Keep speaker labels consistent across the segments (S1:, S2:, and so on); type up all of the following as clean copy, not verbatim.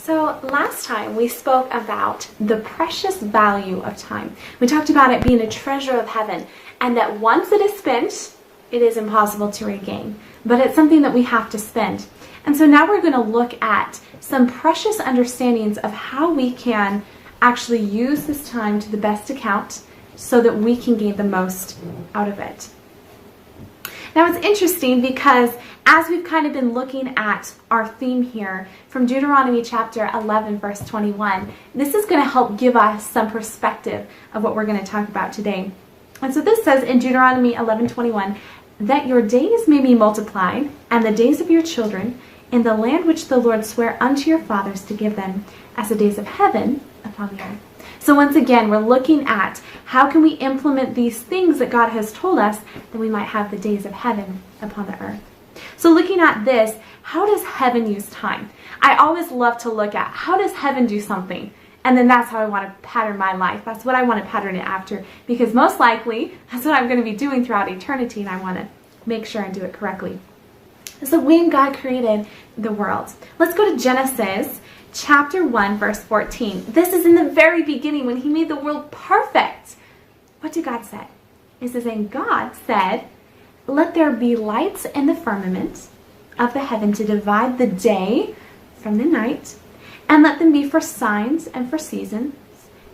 S1: So last time we spoke about the precious value of time. We talked about it being a treasure of heaven, and that once it is spent, it is impossible to regain. But it's something that we have to spend. And so now we're going to look at some precious understandings of how we can actually use this time to the best account so that we can gain the most out of it. Now it's interesting because as we've kind of been looking at our theme here from Deuteronomy chapter 11 verse 21, this is going to help give us some perspective of what we're going to talk about today. And so this says in Deuteronomy 11:21 that your days may be multiplied and the days of your children in the land which the Lord sware unto your fathers to give them as the days of heaven upon the earth. So once again, we're looking at how can we implement these things that God has told us that we might have the days of heaven upon the earth. So looking at this, how does heaven use time? I always love to look at how does heaven do something? And then that's how I want to pattern my life. That's what I want to pattern it after, because most likely that's what I'm going to be doing throughout eternity, and I want to make sure I do it correctly. So when God created the world, let's go to Genesis chapter 1 verse 14. This is in the very beginning when he made the world perfect. What did God say? It says, and God said, let there be lights in the firmament of the heaven to divide the day from the night, and let them be for signs and for seasons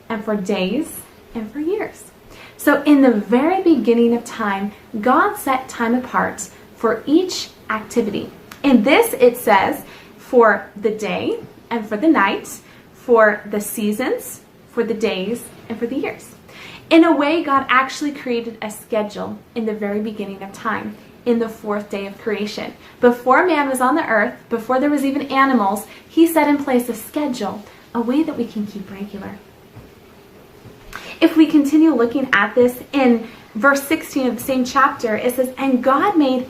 S1: and for days and for years. So in the very beginning of time, God set time apart for each activity. In this it says for the day and for the night, for the seasons, for the days, and for the years. In a way, God actually created a schedule in the very beginning of time, in the fourth day of creation. Before man was on the earth, before there was even animals, he set in place a schedule, a way that we can keep regular. If we continue looking at this in verse 16 of the same chapter, it says, and God made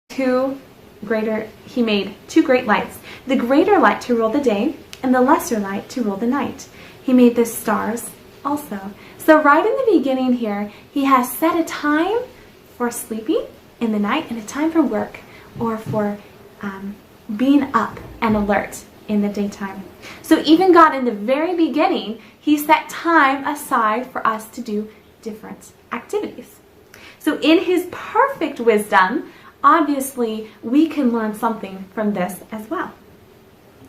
S1: two great lights, the greater light to rule the day and the lesser light to rule the night. He made the stars also. So right in the beginning here, he has set a time for sleeping in the night and a time for work or for being up and alert in the daytime. So even God in the very beginning, he set time aside for us to do different activities. So in his perfect wisdom, obviously, we can learn something from this as well.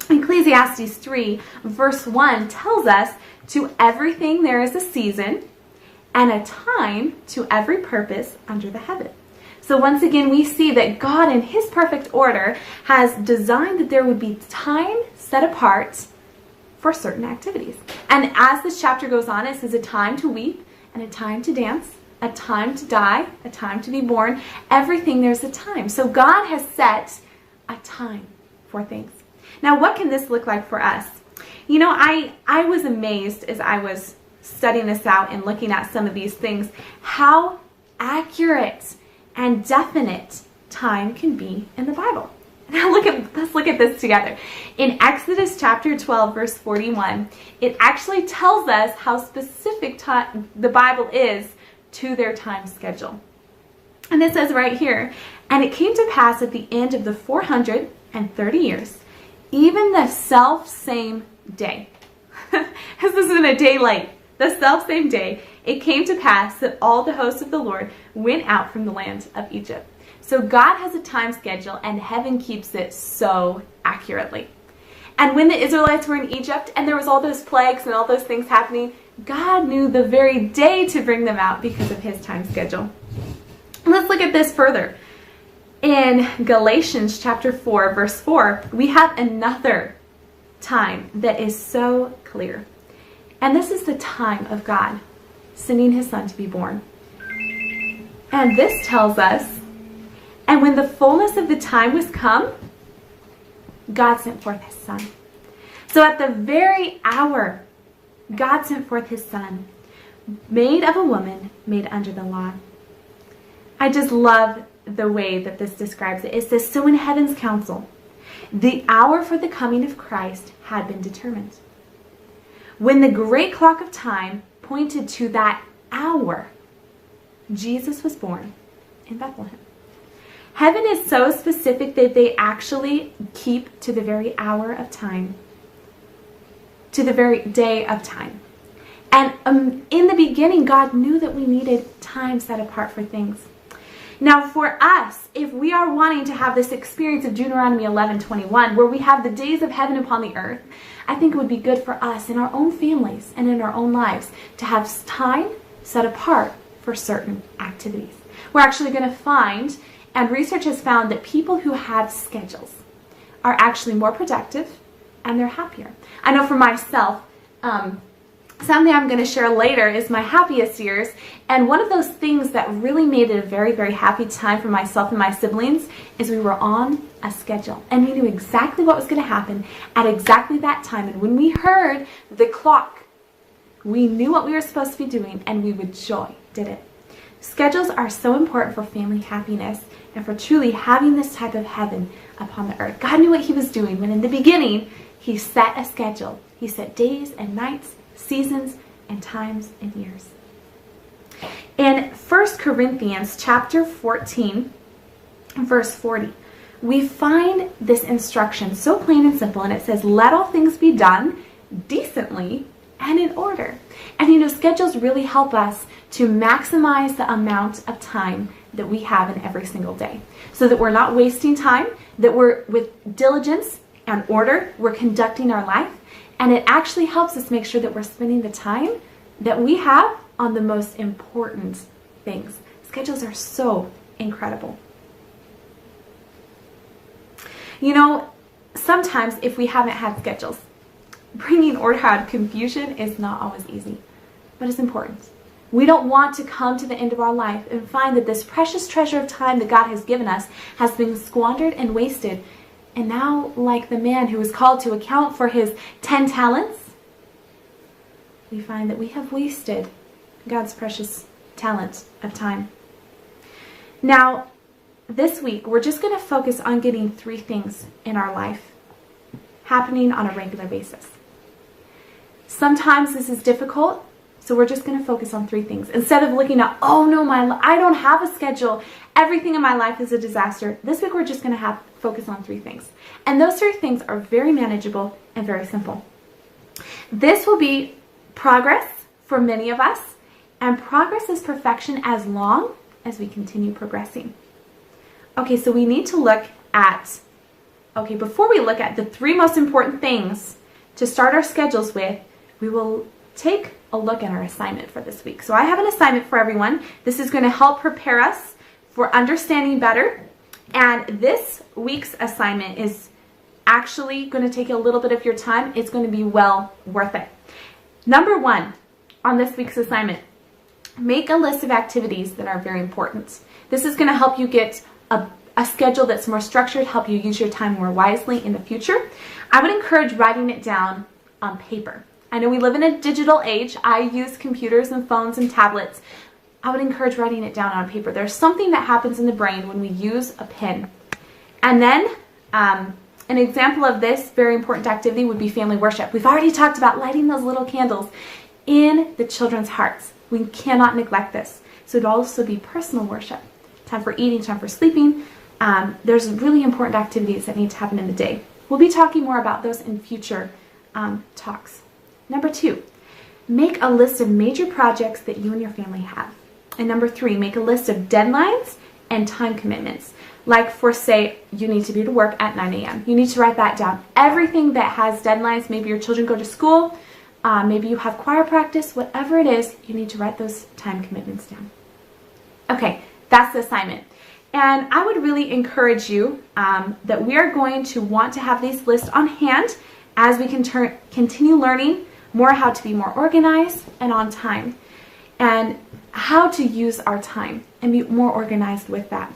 S1: Ecclesiastes 3 verse 1 tells us, to everything there is a season and a time to every purpose under the heaven. So once again, we see that God in his perfect order has designed that there would be time set apart for certain activities. And as this chapter goes on, it says a time to weep and a time to dance, a time to die, a time to be born. Everything there's a time. So God has set a time for things. Now, what can this look like for us? You know, I was amazed as I was studying this out and looking at some of these things, how accurate and definite time can be in the Bible. Now let's look at this together. In Exodus chapter 12 verse 41, it actually tells us how specific the Bible is to their time schedule. And it says right here, and it came to pass at the end of the 430 years, even the self-same day, this isn't a day late, the self-same day, it came to pass that all the hosts of the Lord went out from the land of Egypt. So God has a time schedule and heaven keeps it so accurately. And when the Israelites were in Egypt and there was all those plagues and all those things happening, God knew the very day to bring them out because of his time schedule. Let's look at this further. In Galatians chapter 4 verse 4, we have another time that is so clear. And this is the time of God sending his son to be born. And this tells us, and when the fullness of the time was come, God sent forth his son. So at the very hour, God sent forth his son, made of a woman, made under the law. I just love the way that this describes it. It says, so in heaven's council, the hour for the coming of Christ had been determined. When the great clock of time pointed to that hour, Jesus was born in Bethlehem. Heaven is so specific that they actually keep to the very hour of time, to the very day of time. And in the beginning, God knew that we needed time set apart for things. Now for us, if we are wanting to have this experience of Deuteronomy 11:21, where we have the days of heaven upon the earth, I think it would be good for us in our own families and in our own lives to have time set apart for certain activities. We're actually going to find, and research has found, that people who have schedules are actually more productive and they're happier. I know for myself, something I'm going to share later is my happiest years, and one of those things that really made it a very, very happy time for myself and my siblings is we were on a schedule, and we knew exactly what was going to happen at exactly that time, and when we heard the clock, we knew what we were supposed to be doing, and we with joy did it. Schedules are so important for family happiness and for truly having this type of heaven upon the earth. God knew what he was doing when in the beginning he set a schedule. He set days and nights, seasons and times and years. In 1 Corinthians chapter 14, verse 40, we find this instruction so plain and simple, and it says, "Let all things be done decently and in order." And you know, schedules really help us to maximize the amount of time that we have in every single day, so that we're not wasting time, that we're with diligence and order, we're conducting our life. And it actually helps us make sure that we're spending the time that we have on the most important things. Schedules are so incredible. You know, sometimes if we haven't had schedules, bringing order out of confusion is not always easy, but it's important. We don't want to come to the end of our life and find that this precious treasure of time that God has given us has been squandered and wasted. And now, like the man who was called to account for his 10 talents, we find that we have wasted God's precious talent of time. Now, this week, we're just going to focus on getting 3 things in our life happening on a regular basis. Sometimes this is difficult, so we're just going to focus on 3 things. Instead of looking at, oh no, I don't have a schedule, everything in my life is a disaster. This week, we're just going to focus on 3 things. And those 3 things are very manageable and very simple. This will be progress for many of us, and progress is perfection as long as we continue progressing. Okay, so we need to look at, before we look at the 3 most important things to start our schedules with, we will take a look at our assignment for this week. So I have an assignment for everyone. This is going to help prepare us for understanding better. And this week's assignment is actually going to take a little bit of your time. It's going to be well worth it. Number 1 on this week's assignment, make a list of activities that are very important. This is going to help you get a schedule that's more structured, help you use your time more wisely in the future. I would encourage writing it down on paper. I know we live in a digital age. I use computers and phones and tablets. I would encourage writing it down on paper. There's something that happens in the brain when we use a pen. And then an example of this very important activity would be family worship. We've already talked about lighting those little candles in the children's hearts. We cannot neglect this. So it'd also be personal worship. Time for eating, time for sleeping. There's really important activities that need to happen in the day. We'll be talking more about those in future talks. Number 2, make a list of major projects that you and your family have. And number 3, make a list of deadlines and time commitments. Like for, say, you need to be to work at 9 a.m. You need to write that down. Everything that has deadlines, maybe your children go to school, maybe you have choir practice, whatever it is, you need to write those time commitments down. Okay, that's the assignment. And I would really encourage you that we are going to want to have these lists on hand as we can continue learning more how to be more organized and on time, and how to use our time and be more organized with that.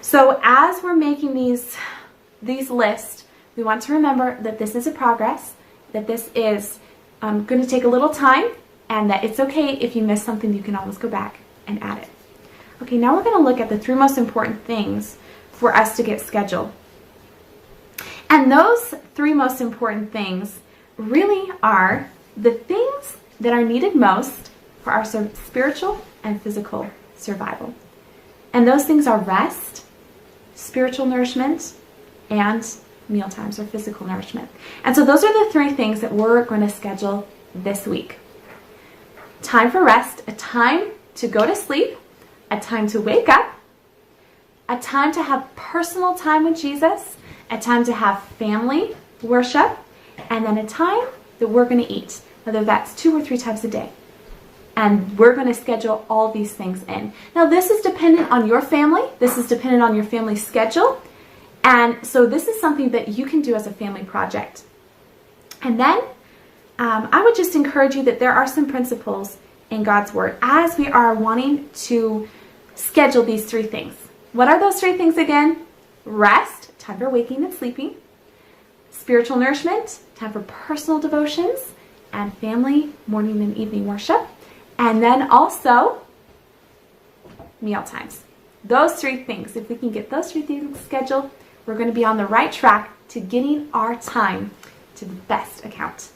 S1: So as we're making these lists, we want to remember that this is a progress, that this is going to take a little time, and that it's okay if you miss something, you can always go back and add it. Okay, now we're going to look at the 3 most important things for us to get scheduled. And those 3 most important things really are the things that are needed most for our spiritual and physical survival. And those things are rest, spiritual nourishment, and meal times or physical nourishment. And so those are the three things that we're going to schedule this week. Time for rest, a time to go to sleep, a time to wake up, a time to have personal time with Jesus, a time to have family worship, and then a time that we're going to eat, whether that's 2 or 3 times a day. And we're going to schedule all these things in. Now, this is dependent on your family. This is dependent on your family's schedule. And so this is something that you can do as a family project. And then I would just encourage you that there are some principles in God's Word as we are wanting to schedule these 3 things. What are those 3 things again? Rest, time for waking and sleeping. Spiritual nourishment, time for personal devotions. And family, morning and evening worship. And then also meal times. Those 3 things, if we can get those 3 things scheduled, we're going to be on the right track to getting our time to the best account.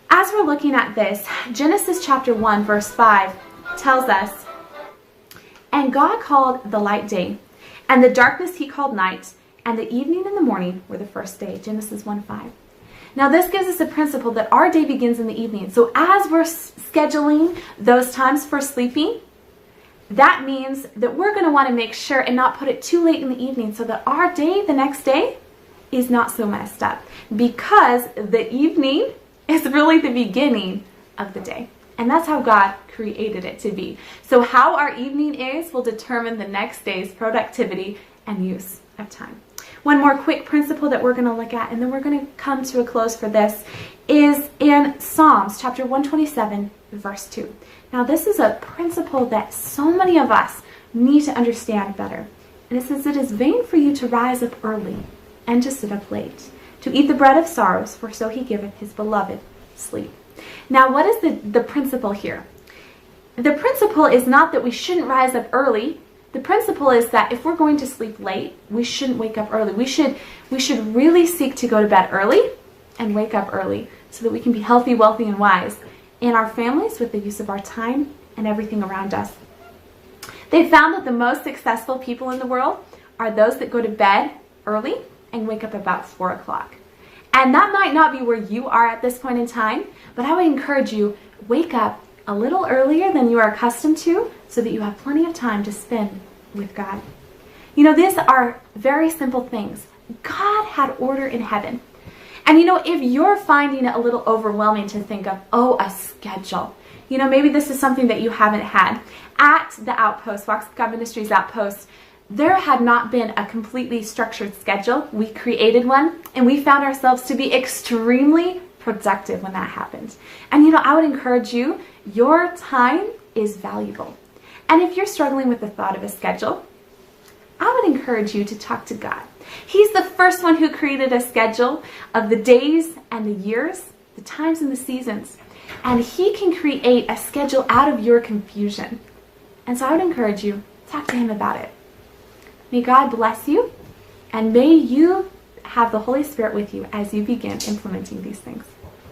S1: As we're looking at this, Genesis chapter 1 verse 5 tells us, "And God called the light day, and the darkness he called night, and the evening and the morning were the first day." Genesis 1:5. Now this gives us a principle that our day begins in the evening. So as we're scheduling those times for sleeping, that means that we're going to want to make sure and not put it too late in the evening so that our day, the next day, is not so messed up. Because the evening is really the beginning of the day. And that's how God created it to be. So how our evening is will determine the next day's productivity and use of time. One more quick principle that we're going to look at, and then we're going to come to a close for this, is in Psalms chapter 127, verse 2. Now this is a principle that so many of us need to understand better. And it says, "It is vain for you to rise up early and to sit up late, to eat the bread of sorrows, for so he giveth his beloved sleep." Now what is the principle here? The principle is not that we shouldn't rise up early. The principle is that if we're going to sleep late, we shouldn't wake up early. We should really seek to go to bed early and wake up early so that we can be healthy, wealthy, and wise in our families with the use of our time and everything around us. They found that the most successful people in the world are those that go to bed early and wake up about 4 o'clock. And that might not be where you are at this point in time, but I would encourage you, wake up a little earlier than you are accustomed to so that you have plenty of time to spend with God. You know, these are very simple things. God had order in heaven. And you know, if you're finding it a little overwhelming to think of, a schedule, you know, maybe this is something that you haven't had. At the Outpost, Walks with God Ministries Outpost, there had not been a completely structured schedule. We created one, and we found ourselves to be extremely productive when that happened. And you know, I would encourage you, your time is valuable. And if you're struggling with the thought of a schedule, I would encourage you to talk to God. He's the first one who created a schedule of the days and the years, the times and the seasons. And he can create a schedule out of your confusion. And so I would encourage you, talk to him about it. May God bless you, and may you have the Holy Spirit with you as you begin implementing these things.